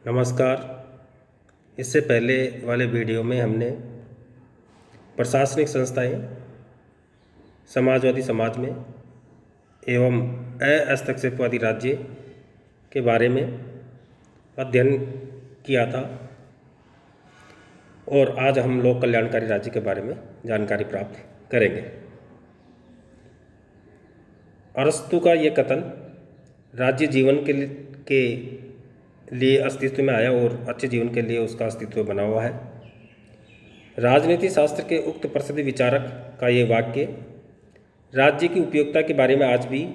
नमस्कार। इससे पहले वाले वीडियो में हमने प्रशासनिक संस्थाएं समाजवादी समाज में एवं अहस्तक्षेपवादी राज्य के बारे में अध्ययन किया था और आज हम लोक कल्याणकारी राज्य के बारे में जानकारी प्राप्त करेंगे। अरस्तु का ये कथन राज्य जीवन के लिए अस्तित्व में आया और अच्छे जीवन के लिए उसका अस्तित्व बना हुआ है। राजनीति शास्त्र के उक्त प्रसिद्ध विचारक का ये वाक्य राज्य की उपयोगिता के बारे में आज भी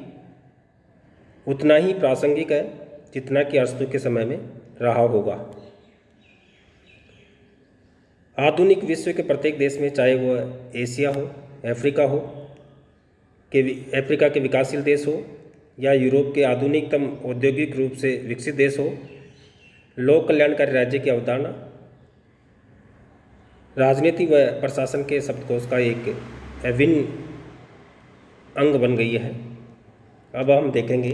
उतना ही प्रासंगिक है जितना कि अरस्तु के समय में रहा होगा। आधुनिक विश्व के प्रत्येक देश में, चाहे वह एशिया हो, अफ्रीका के विकासशील देश हो या यूरोप के आधुनिकतम औद्योगिक रूप से विकसित देश हो, लोक कल्याणकारी राज्य की अवधारणा राजनीति व प्रशासन के शब्दकोश का एक अभिन्न अंग बन गई है। अब हम देखेंगे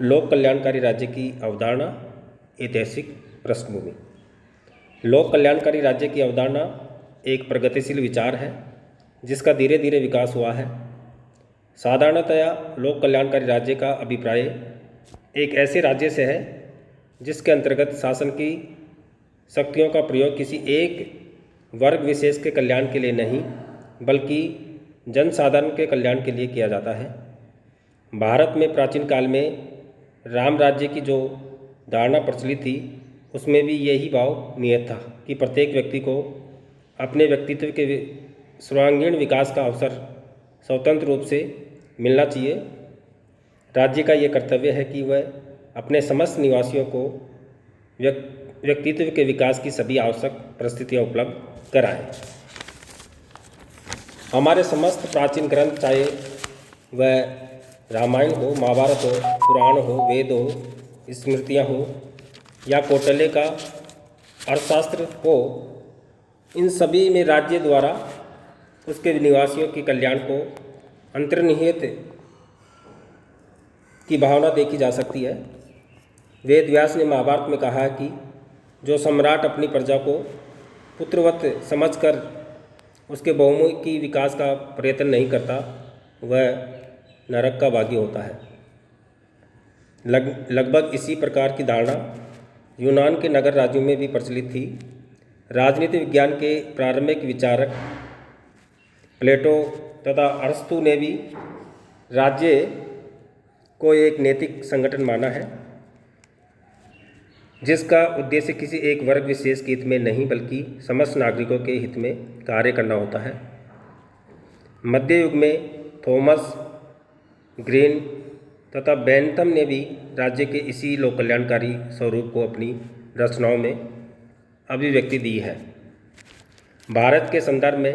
लोक कल्याणकारी राज्य की अवधारणा, ऐतिहासिक पृष्ठभूमि। लोक कल्याणकारी राज्य की अवधारणा एक प्रगतिशील विचार है जिसका धीरे धीरे विकास हुआ है। साधारणतया लोक कल्याणकारी राज्य का अभिप्राय एक ऐसे राज्य से है जिसके अंतर्गत शासन की शक्तियों का प्रयोग किसी एक वर्ग विशेष के कल्याण के लिए नहीं बल्कि जनसाधारण के कल्याण के लिए किया जाता है। भारत में प्राचीन काल में राम राज्य की जो धारणा प्रचलित थी उसमें भी यही भाव निहित था कि प्रत्येक व्यक्ति को अपने व्यक्तित्व के सर्वांगीण विकास का अवसर स्वतंत्र रूप से मिलना चाहिए। राज्य का ये कर्तव्य है कि वह अपने समस्त निवासियों को व्यक्तित्व के विकास की सभी आवश्यक परिस्थितियाँ उपलब्ध कराएं। हमारे समस्त प्राचीन ग्रंथ, चाहे वह रामायण हो, महाभारत हो, पुराण हो, वेद हो, स्मृतियाँ हो या कौटिल्य का अर्थशास्त्र हो, इन सभी में राज्य द्वारा उसके निवासियों के कल्याण को अंतर्निहित की भावना देखी जा सकती है। वेद व्यास ने महाभारत में कहा है कि जो सम्राट अपनी प्रजा को पुत्रवत समझकर उसके बहुमुखी विकास का प्रयत्न नहीं करता वह नरक का भागी होता है। लगभग इसी प्रकार की धारणा यूनान के नगर राज्यों में भी प्रचलित थी। राजनीति विज्ञान के प्रारंभिक विचारक प्लेटो तथा अरस्तु ने भी राज्य को एक नैतिक संगठन माना है जिसका उद्देश्य किसी एक वर्ग विशेष के हित में नहीं बल्कि समस्त नागरिकों के हित में कार्य करना होता है। मध्य युग में थॉमस ग्रीन तथा बेंथम ने भी राज्य के इसी लोक कल्याणकारी स्वरूप को अपनी रचनाओं में अभिव्यक्ति दी है। भारत के संदर्भ में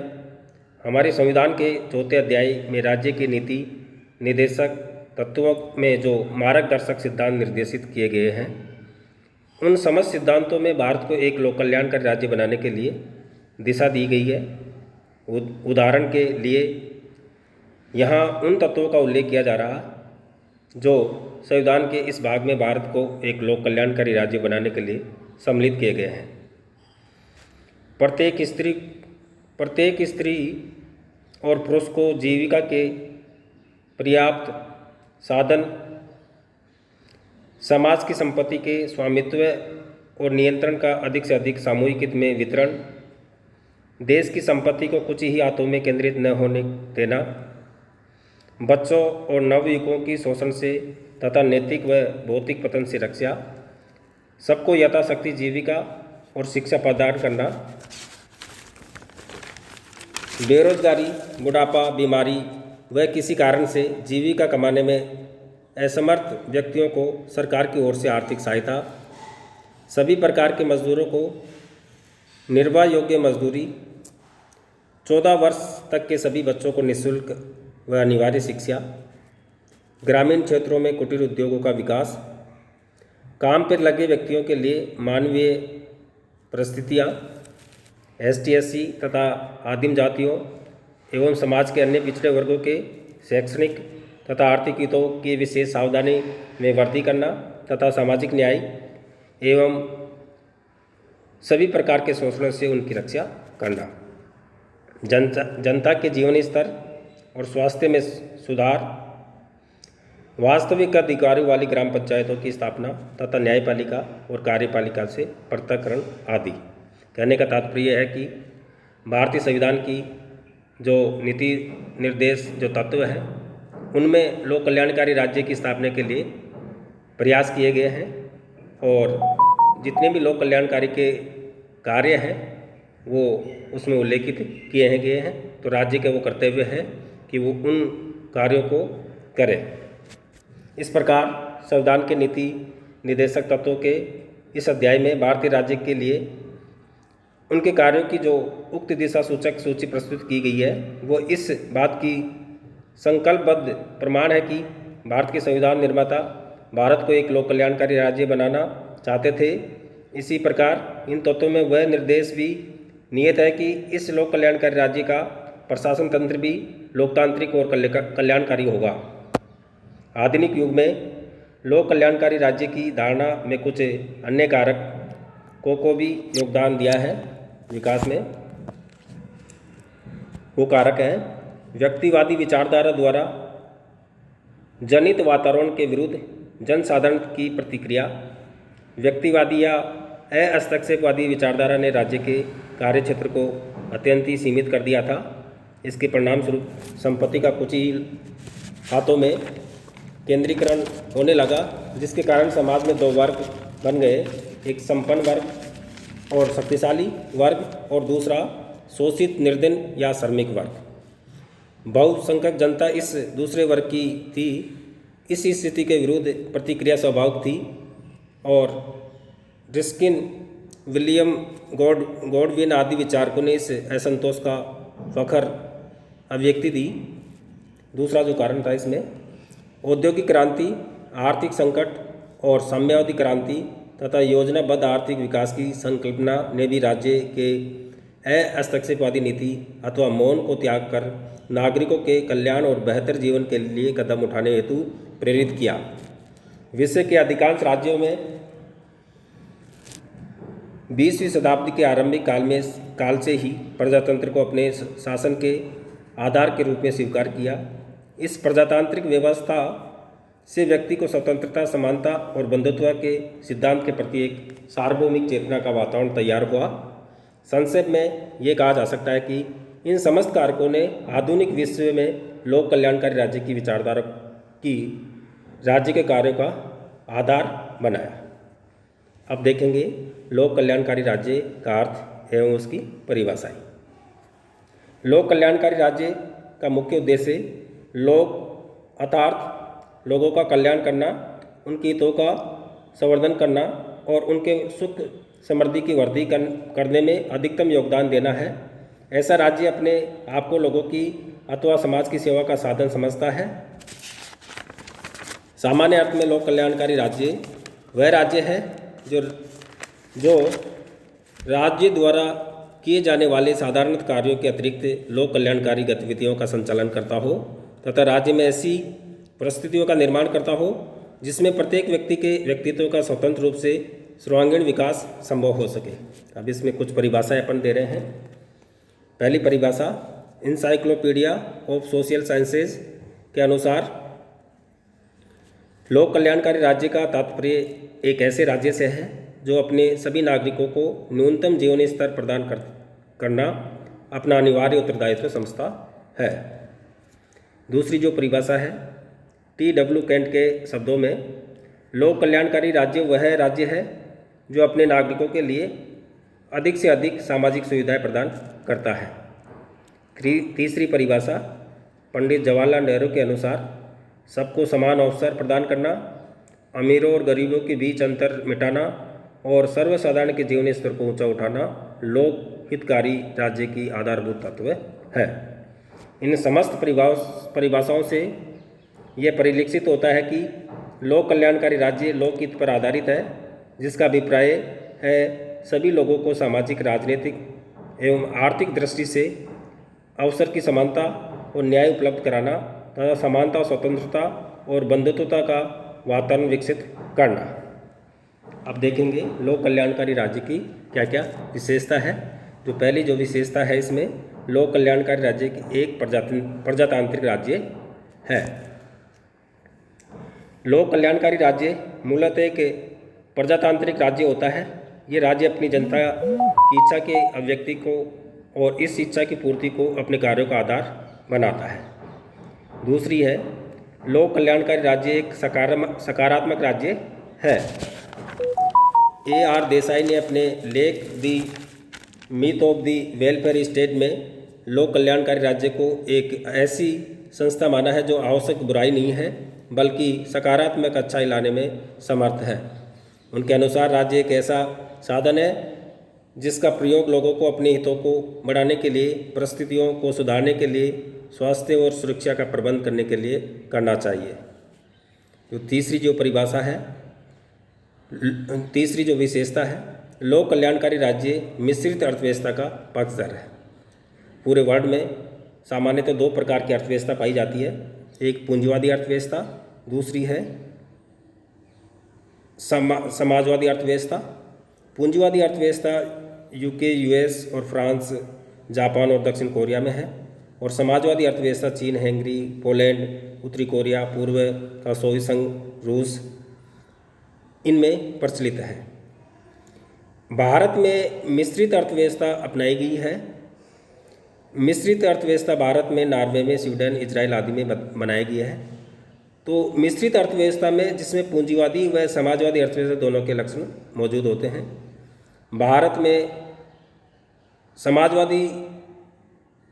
हमारे संविधान के 4 अध्याय में राज्य के नीति निर्देशक तत्वों में जो मार्गदर्शक सिद्धांत निर्देशित किए गए हैं, उन समस्त सिद्धांतों में भारत को एक लोक कल्याणकारी राज्य बनाने के लिए दिशा दी गई है। उदाहरण के लिए यहाँ उन तत्वों का उल्लेख किया जा रहा है जो संविधान के इस भाग में भारत को एक लोक कल्याणकारी राज्य बनाने के लिए सम्मिलित किए गए हैं। प्रत्येक स्त्री और पुरुष को जीविका के पर्याप्त साधन, समाज की संपत्ति के स्वामित्व और नियंत्रण का अधिक से अधिक सामूहिक हित में वितरण, देश की संपत्ति को कुछ ही हाथों में केंद्रित न होने देना, बच्चों और नवयुवकों की शोषण से तथा नैतिक व भौतिक पतन से रक्षा, सबको यथाशक्ति जीविका और शिक्षा प्रदान करना, बेरोजगारी, बुढ़ापा, बीमारी व किसी कारण से जीविका कमाने में असमर्थ व्यक्तियों को सरकार की ओर से आर्थिक सहायता, सभी प्रकार के मजदूरों को निर्वाह योग्य मजदूरी, 14 वर्ष तक के सभी बच्चों को निःशुल्क व अनिवार्य शिक्षा, ग्रामीण क्षेत्रों में कुटीर उद्योगों का विकास, काम पर लगे व्यक्तियों के लिए मानवीय परिस्थितियाँ, ST/SC तथा आदिम जातियों एवं समाज के अन्य पिछड़े वर्गों के शैक्षणिक तथा आर्थिक हितों की विशेष सावधानी में वृद्धि करना तथा सामाजिक न्याय एवं सभी प्रकार के शोषणों से उनकी रक्षा करना, जनता के जीवन स्तर और स्वास्थ्य में सुधार, वास्तविक अधिकारों वाली ग्राम पंचायतों की स्थापना तथा न्यायपालिका और कार्यपालिका से पृथक्करण आदि। कहने का तात्पर्य है कि भारतीय संविधान की जो नीति निर्देश जो तत्व हैं उनमें लोक कल्याणकारी राज्य की स्थापना के लिए प्रयास किए गए हैं और जितने भी लोक कल्याणकारी के कार्य हैं वो उसमें उल्लेखित किए गए हैं। तो राज्य के वो कर्तव्य है कि वो उन कार्यों को करे। इस प्रकार संविधान के नीति निर्देशक तत्वों के इस अध्याय में भारतीय राज्य के लिए उनके कार्यों की जो उक्त दिशा सूचक सूची प्रस्तुत की गई है वो इस बात की संकल्पबद्ध प्रमाण है कि भारत के संविधान निर्माता भारत को एक लोक कल्याणकारी राज्य बनाना चाहते थे। इसी प्रकार इन तत्वों में वह निर्देश भी निहित है कि इस लोक कल्याणकारी राज्य का प्रशासन तंत्र भी लोकतांत्रिक और कल्याणकारी होगा। आधुनिक युग में लोक कल्याणकारी राज्य की धारणा में कुछ अन्य कारकों को भी योगदान दिया है विकास में। वो कारक हैं व्यक्तिवादी विचारधारा द्वारा जनित वातावरण के विरुद्ध जनसाधारण की प्रतिक्रिया। व्यक्तिवादी या अहस्तक्षेपवादी विचारधारा ने राज्य के कार्यक्षेत्र को अत्यंत ही सीमित कर दिया था। इसके परिणाम स्वरूप संपत्ति का कुछ ही हाथों में केंद्रीकरण होने लगा, जिसके कारण समाज में दो वर्ग बन गए, एक संपन्न वर्ग और शक्तिशाली वर्ग और दूसरा शोषित निर्धन या श्रमिक वर्ग। बहुसंख्यक जनता इस दूसरे वर्ग की थी। इस स्थिति के विरुद्ध प्रतिक्रिया स्वाभाविक थी और रिस्किन, विलियम गॉडविन आदि विचारकों ने इस असंतोष का फखर अभिव्यक्ति दी। दूसरा जो कारण था इसमें औद्योगिक क्रांति, आर्थिक संकट और साम्यवादी क्रांति तथा योजनाबद्ध आर्थिक विकास की संकल्पना ने भी राज्य के हस्तक्षेपवादी नीति अथवा मौन को त्याग कर नागरिकों के कल्याण और बेहतर जीवन के लिए कदम उठाने हेतु प्रेरित किया। विश्व के अधिकांश राज्यों में 20वीं शताब्दी के आरंभिक काल से ही प्रजातंत्र को अपने शासन के आधार के रूप में स्वीकार किया। इस प्रजातांत्रिक व्यवस्था से व्यक्ति को स्वतंत्रता, समानता और बंधुत्व के सिद्धांत के प्रति एक सार्वभौमिक चेतना का वातावरण तैयार हुआ। संक्षेप में ये कहा जा सकता है कि इन समस्त कारकों ने आधुनिक विश्व में लोक कल्याणकारी राज्य की विचारधारा की राज्य के कार्यों का आधार बनाया। अब देखेंगे लोक कल्याणकारी राज्य का अर्थ एवं उसकी परिभाषाएं। लोक कल्याणकारी राज्य का मुख्य उद्देश्य लोक अर्थात लोगों का कल्याण करना, उनके हितों का संवर्धन करना और उनके सुख समृद्धि की वृद्धि करने में अधिकतम योगदान देना है। ऐसा राज्य अपने आप को लोगों की अथवा समाज की सेवा का साधन समझता है। सामान्य अर्थ में लोक कल्याणकारी राज्य वह राज्य है जो राज्य द्वारा किए जाने वाले साधारण कार्यों के अतिरिक्त लोक कल्याणकारी गतिविधियों का संचालन करता हो तथा राज्य में ऐसी परिस्थितियों का निर्माण करता हो जिसमें प्रत्येक व्यक्ति के व्यक्तित्व का स्वतंत्र रूप से सर्वांगीण विकास संभव हो सके। अब इसमें कुछ परिभाषाएं अपन दे रहे हैं। पहली परिभाषा इंसाइक्लोपीडिया ऑफ सोशल साइंसेज के अनुसार लोक कल्याणकारी राज्य का तात्पर्य एक ऐसे राज्य से है जो अपने सभी नागरिकों को न्यूनतम जीवन स्तर प्रदान करना अपना अनिवार्य उत्तरदायित्व समझता है। दूसरी जो परिभाषा है T.W. केंट के शब्दों में लोक कल्याणकारी राज्य वह राज्य है जो अपने नागरिकों के लिए अधिक से अधिक सामाजिक सुविधाएं प्रदान करता है। तीसरी परिभाषा पंडित जवाहरलाल नेहरू के अनुसार सबको समान अवसर प्रदान करना, अमीरों और गरीबों के बीच अंतर मिटाना और सर्वसाधारण के जीवन स्तर को ऊंचा उठाना लोक हितकारी राज्य की आधारभूत तत्व है। इन समस्त परिभाषाओं से यह परिलक्षित होता है कि लोक कल्याणकारी राज्य लोकहित पर आधारित है, जिसका अभिप्राय है सभी लोगों को सामाजिक, राजनीतिक एवं आर्थिक दृष्टि से अवसर की समानता और न्याय उपलब्ध कराना तथा समानता, स्वतंत्रता और बंधुत्वता का वातावरण विकसित करना। अब देखेंगे लोक कल्याणकारी राज्य की क्या क्या विशेषता है। जो पहली जो विशेषता है इसमें, लोक कल्याणकारी राज्य की एक प्रजातांत्रिक राज्य है। लोक कल्याणकारी राज्य मूलतः एक प्रजातांत्रिक राज्य होता है। ये राज्य अपनी जनता की इच्छा के अभिव्यक्ति को और इस इच्छा की पूर्ति को अपने कार्यों का आधार बनाता है। दूसरी है, लोक कल्याणकारी राज्य एक सकारात्मक राज्य है। A.R. देसाई ने अपने लेख the myth of the welfare state में लोक कल्याणकारी राज्य को एक ऐसी संस्था माना है जो आवश्यक बुराई नहीं है बल्कि सकारात्मक अच्छाई लाने में समर्थ है। उनके अनुसार राज्य एक ऐसा साधन है जिसका प्रयोग लोगों को अपने हितों को बढ़ाने के लिए, परिस्थितियों को सुधारने के लिए, स्वास्थ्य और सुरक्षा का प्रबंध करने के लिए करना चाहिए। जो तीसरी जो परिभाषा है, तीसरी जो विशेषता है, लोक कल्याणकारी राज्य मिश्रित अर्थव्यवस्था का पक्षधर है। पूरे वर्ल्ड में सामान्यतः दो प्रकार की अर्थव्यवस्था पाई जाती है, एक पूंजीवादी अर्थव्यवस्था, दूसरी है समाजवादी अर्थव्यवस्था। पूंजीवादी अर्थव्यवस्था यूके, यूएस और फ्रांस, जापान और दक्षिण कोरिया में है, और समाजवादी अर्थव्यवस्था चीन, हंगरी, पोलैंड, उत्तरी कोरिया, पूर्व का सोवियत संघ, रूस, इनमें प्रचलित है। भारत में मिश्रित अर्थव्यवस्था अपनाई गई है। मिश्रित अर्थव्यवस्था भारत में नॉर्वे में, स्वीडन, इजराइल आदि में बनाई गई है। तो मिश्रित अर्थव्यवस्था में जिसमें पूंजीवादी व समाजवादी अर्थव्यवस्था दोनों के लक्षण मौजूद होते हैं। भारत में समाजवादी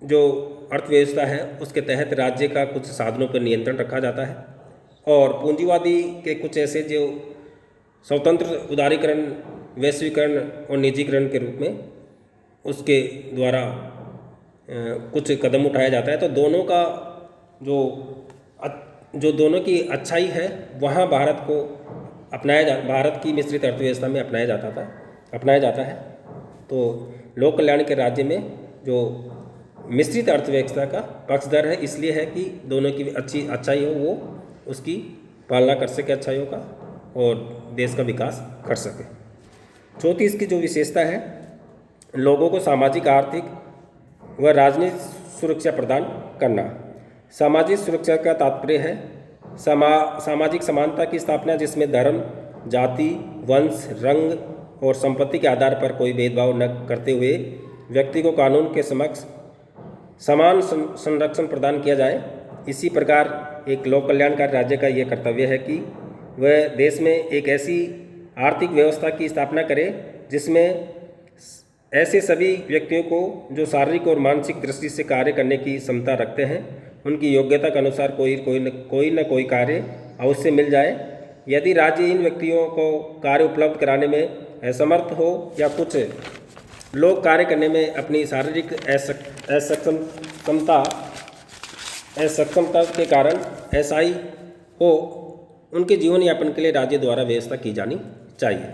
जो अर्थव्यवस्था है उसके तहत राज्य का कुछ साधनों पर नियंत्रण रखा जाता है, और पूंजीवादी के कुछ ऐसे जो स्वतंत्र उदारीकरण, वैश्वीकरण और निजीकरण के रूप में उसके द्वारा कुछ कदम उठाया जाता है। तो दोनों का जो दोनों की अच्छाई है वहाँ भारत की मिश्रित अर्थव्यवस्था में अपनाया जाता है। तो लोक कल्याण के राज्य में जो मिश्रित अर्थव्यवस्था का पक्षधर है इसलिए है कि दोनों की अच्छाई हो, वो उसकी पालना कर सके अच्छाइयों का, और देश का विकास कर सके। चौथी इसकी जो विशेषता है, लोगों को सामाजिक, आर्थिक व राजनीतिक सुरक्षा प्रदान करना। सामाजिक सुरक्षा का तात्पर्य है सामाजिक समानता की स्थापना, जिसमें धर्म, जाति, वंश, रंग और संपत्ति के आधार पर कोई भेदभाव न करते हुए व्यक्ति को कानून के समक्ष समान संरक्षण प्रदान किया जाए। इसी प्रकार एक लोक कल्याणकारी राज्य का यह कर्तव्य है कि वह देश में एक ऐसी आर्थिक व्यवस्था की स्थापना करे जिसमें ऐसे सभी व्यक्तियों को जो शारीरिक और मानसिक दृष्टि से कार्य करने की क्षमता रखते हैं, उनकी योग्यता के अनुसार कोई न कोई कार्य अवश्य मिल जाए। यदि राज्य इन व्यक्तियों को कार्य उपलब्ध कराने में असमर्थ हो या कुछ लोग कार्य करने में अपनी शारीरिक असक्षमता के कारण ऐसाई हो, उनके जीवन यापन के लिए राज्य द्वारा व्यवस्था की जानी चाहिए।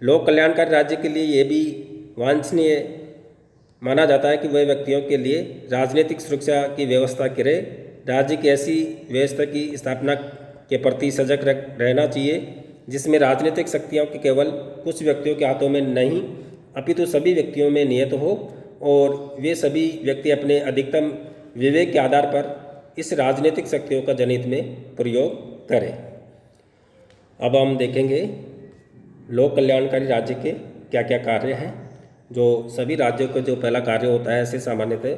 लोक कल्याणकारी राज्य के लिए ये भी वांछनीय माना जाता है कि वह व्यक्तियों के लिए राजनीतिक सुरक्षा की व्यवस्था करे। राज्य की ऐसी व्यवस्था की स्थापना के प्रति सजग रहना चाहिए जिसमें राजनीतिक शक्तियों के केवल कुछ व्यक्तियों के हाथों में नहीं अपितु सभी व्यक्तियों में नियत हो, और वे सभी व्यक्ति अपने अधिकतम विवेक के आधार पर इस राजनीतिक शक्तियों का जनहित में प्रयोग करें। अब हम देखेंगे लोक कल्याणकारी राज्य के क्या क्या कार्य हैं। जो सभी राज्यों का जो पहला कार्य होता है ऐसे सामान्यतः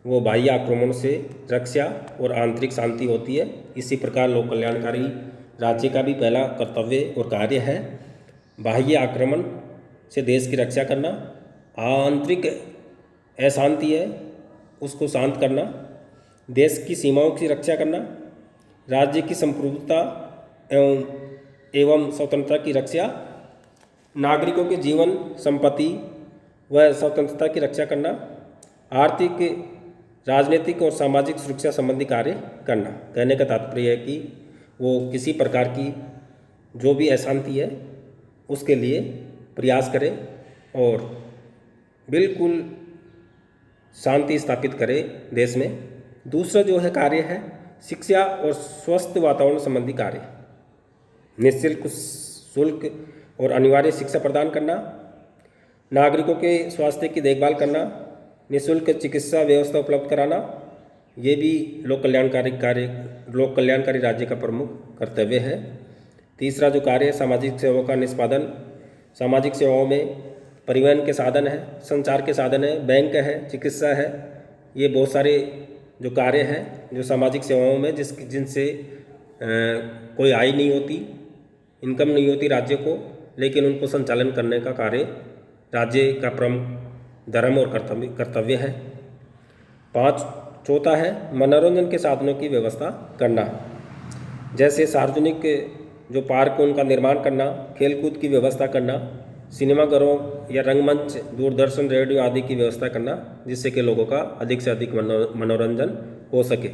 वो बाह्य आक्रमण से रक्षा और आंतरिक शांति होती है। इसी प्रकार लोक कल्याणकारी राज्य का भी पहला कर्तव्य और कार्य है बाह्य आक्रमण से देश की रक्षा करना, आंतरिक अशांति है उसको शांत करना, देश की सीमाओं की रक्षा करना, राज्य की संप्रभुता एवं स्वतंत्रता की रक्षा, नागरिकों के जीवन, संपत्ति व स्वतंत्रता की रक्षा करना, आर्थिक, राजनीतिक और सामाजिक सुरक्षा संबंधी कार्य करना। कहने का तात्पर्य है कि वो किसी प्रकार की जो भी अशांति है उसके लिए प्रयास करें और बिल्कुल शांति स्थापित करे देश में। दूसरा जो है कार्य है शिक्षा और स्वस्थ वातावरण संबंधी कार्य। निःशुल्क और अनिवार्य शिक्षा प्रदान करना, नागरिकों के स्वास्थ्य की देखभाल करना, निःशुल्क चिकित्सा व्यवस्था उपलब्ध कराना, ये भी लोक कल्याणकारी राज्य का प्रमुख कर्तव्य है। तीसरा जो कार्य है सामाजिक सेवाओं का निष्पादन। सामाजिक सेवाओं में परिवहन के साधन है, संचार के साधन है, बैंक है, चिकित्सा है, ये बहुत सारे जो कार्य हैं जो सामाजिक सेवाओं में जिनसे कोई आय नहीं होती, इनकम नहीं होती राज्य को, लेकिन उनको संचालन करने का कार्य राज्य का प्रमुख धर्म और कर्तव्य है। चौथा है मनोरंजन के साधनों की व्यवस्था करना, जैसे सार्वजनिक जो पार्क उनका निर्माण करना, खेलकूद की व्यवस्था करना, सिनेमाघरों या रंगमंच, दूरदर्शन, रेडियो आदि की व्यवस्था करना, जिससे कि लोगों का अधिक से अधिक मनोरंजन हो सके।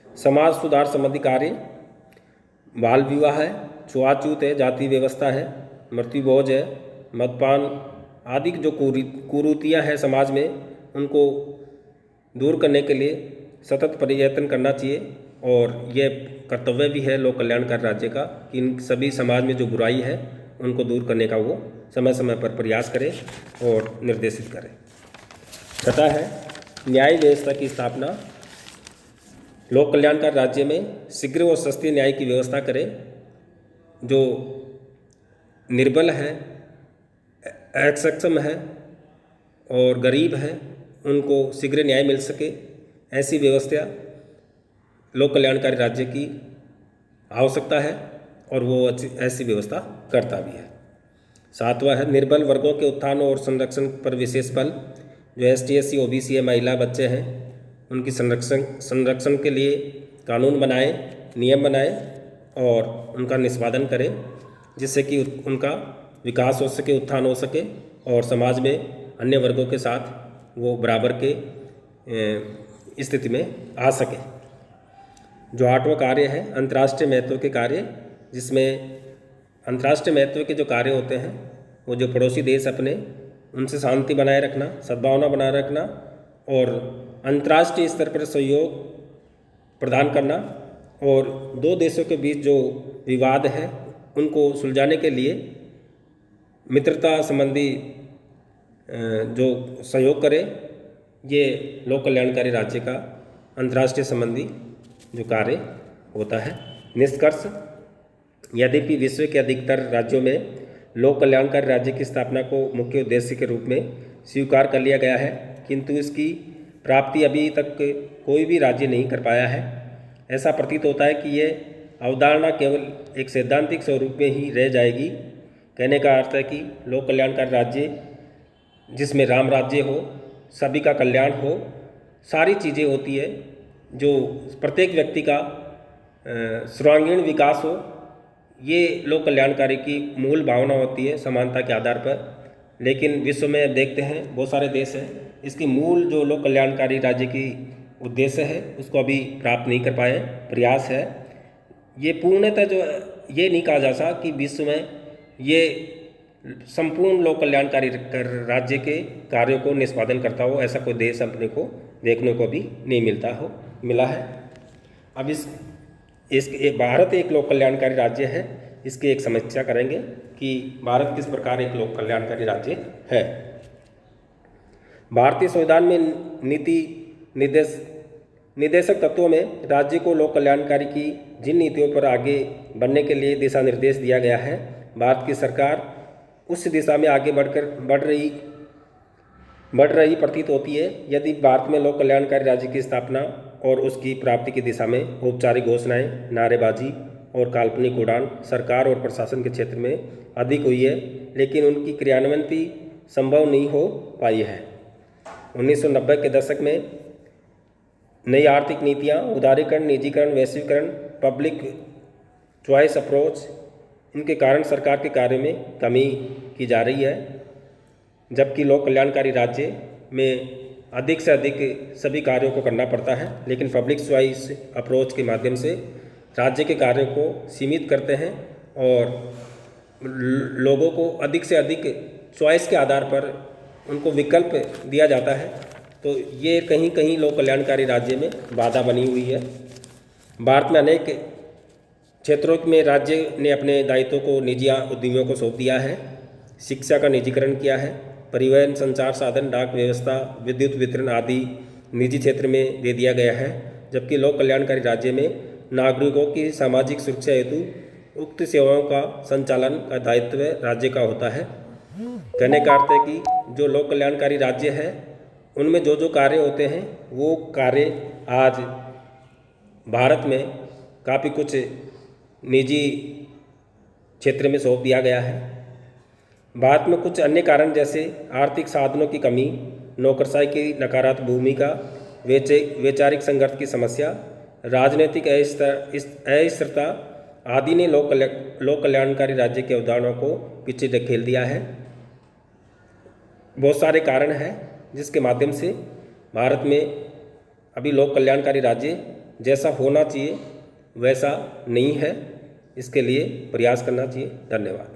समाज सुधार संबंधी कार्य, बाल विवाह है, छुआछूत है, जाति व्यवस्था है, मृत्यु भोज है, मदपान आदि जो कुरीतियाँ हैं समाज में, उनको दूर करने के लिए सतत प्रयत्न करना चाहिए। और ये कर्तव्य भी है लोक कल्याणकारी राज्य का कि इन सभी समाज में जो बुराई है उनको दूर करने का वो समय समय पर प्रयास करें और निर्देशित करें। छठा है न्याय व्यवस्था की स्थापना। लोक कल्याणकारी राज्य में शीघ्र और सस्ती न्याय की व्यवस्था करें। जो निर्बल है, असक्षम है और गरीब है, उनको शीघ्र न्याय मिल सके, ऐसी व्यवस्था लोक कल्याणकारी राज्य की आवश्यकता है और वो ऐसी व्यवस्था करता भी है। सातवां है निर्बल वर्गों के उत्थान और संरक्षण पर विशेष बल। जो ST SC OBC है, महिला बच्चे हैं, उनकी संरक्षण के लिए कानून बनाए, नियम बनाए और उनका निष्पादन करें, जिससे कि उनका विकास हो सके, उत्थान हो सके और समाज में अन्य वर्गों के साथ वो बराबर के स्थिति में आ सके। जो आठवां कार्य है अंतर्राष्ट्रीय महत्व के कार्य, जिसमें अंतर्राष्ट्रीय महत्व के जो कार्य होते हैं वो जो पड़ोसी देश अपने, उनसे शांति बनाए रखना, सद्भावना बनाए रखना और अंतर्राष्ट्रीय स्तर पर सहयोग प्रदान करना और दो देशों के बीच जो विवाद है उनको सुलझाने के लिए मित्रता संबंधी जो सहयोग करे, ये लोक कल्याणकारी राज्य का अंतर्राष्ट्रीय संबंधी जो कार्य होता है। निष्कर्ष, यद्यपि विश्व के अधिकतर राज्यों में लोक कल्याणकारी राज्य की स्थापना को मुख्य उद्देश्य के रूप में स्वीकार कर लिया गया है, किंतु इसकी प्राप्ति अभी तक कोई भी राज्य नहीं कर पाया है। ऐसा प्रतीत होता है कि ये अवधारणा केवल एक सैद्धांतिक स्वरूप में ही रह जाएगी। कहने का अर्थ है कि लोक कल्याणकारी राज्य जिसमें राम राज्य हो, सभी का कल्याण हो, सारी चीज़ें होती है, जो प्रत्येक व्यक्ति का सर्वांगीण विकास हो, ये लोक कल्याणकारी की मूल भावना होती है समानता के आधार पर। लेकिन विश्व में देखते हैं बहुत सारे देश हैं, इसकी मूल जो लोक कल्याणकारी राज्य की उद्देश्य है उसको अभी प्राप्त नहीं कर पाए। प्रयास है ये पूर्णतः जो ये नहीं कहा जा सकता कि विश्व में ये संपूर्ण लोक कल्याणकारी राज्य के कार्यों को निष्पादन करता हो, ऐसा कोई देश अपने को देखने को भी नहीं मिला है। अब इस भारत एक लोक कल्याणकारी राज्य है, इसकी एक समीक्षा करेंगे कि भारत किस प्रकार एक लोक कल्याणकारी राज्य है। भारतीय संविधान में नीति निर्देशक तत्वों में राज्य को लोक कल्याणकारी की जिन नीतियों पर आगे बढ़ने के लिए दिशा निर्देश दिया गया है, भारत की सरकार उस दिशा में आगे बढ़ रही प्रतीत होती है। यदि भारत में लोक कल्याणकारी राज्य की स्थापना और उसकी प्राप्ति की दिशा में औपचारिक घोषणाएं, नारेबाजी और काल्पनिक उड़ान सरकार और प्रशासन के क्षेत्र में अधिक हुई है, लेकिन उनकी क्रियान्वयन संभव नहीं हो पाई है। 1990 के दशक में नई आर्थिक नीतियां, उदारीकरण, निजीकरण, वैश्वीकरण, पब्लिक चॉइस अप्रोच, इनके कारण सरकार के कार्य में कमी की जा रही है, जबकि लोक कल्याणकारी राज्य में अधिक से अधिक सभी कार्यों को करना पड़ता है, लेकिन पब्लिक चॉइस अप्रोच के माध्यम से राज्य के कार्यों को सीमित करते हैं और लोगों को अधिक से अधिक चॉइस के आधार पर उनको विकल्प दिया जाता है। तो ये कहीं कहीं लोक कल्याणकारी राज्य में बाधा बनी हुई है। भारत में अनेक क्षेत्रों में राज्य ने अपने दायित्वों को निजी उद्यमियों को सौंप दिया है। शिक्षा का निजीकरण किया है। परिवहन, संचार साधन, डाक व्यवस्था, विद्युत वितरण आदि निजी क्षेत्र में दे दिया गया है, जबकि लोक कल्याणकारी राज्य में नागरिकों की सामाजिक सुरक्षा हेतु उक्त सेवाओं का संचालन का दायित्व राज्य का होता है। कहने का अर्थ है कि जो लोक कल्याणकारी राज्य है उनमें जो जो कार्य होते हैं वो कार्य आज भारत में काफ़ी कुछ निजी क्षेत्र में सौंप दिया गया है। भारत में कुछ अन्य कारण जैसे आर्थिक साधनों की कमी, नौकरशाही की नकारात्मक भूमिका, वैचारिक संघर्ष की समस्या, राजनीतिक अस्थिरता आदि ने लोक कल्याणकारी राज्य की अवधारणा को पीछे धकेल दिया है। बहुत सारे कारण हैं जिसके माध्यम से भारत में अभी लोक कल्याणकारी राज्य जैसा होना चाहिए वैसा नहीं है। इसके लिए प्रयास करना चाहिए। धन्यवाद।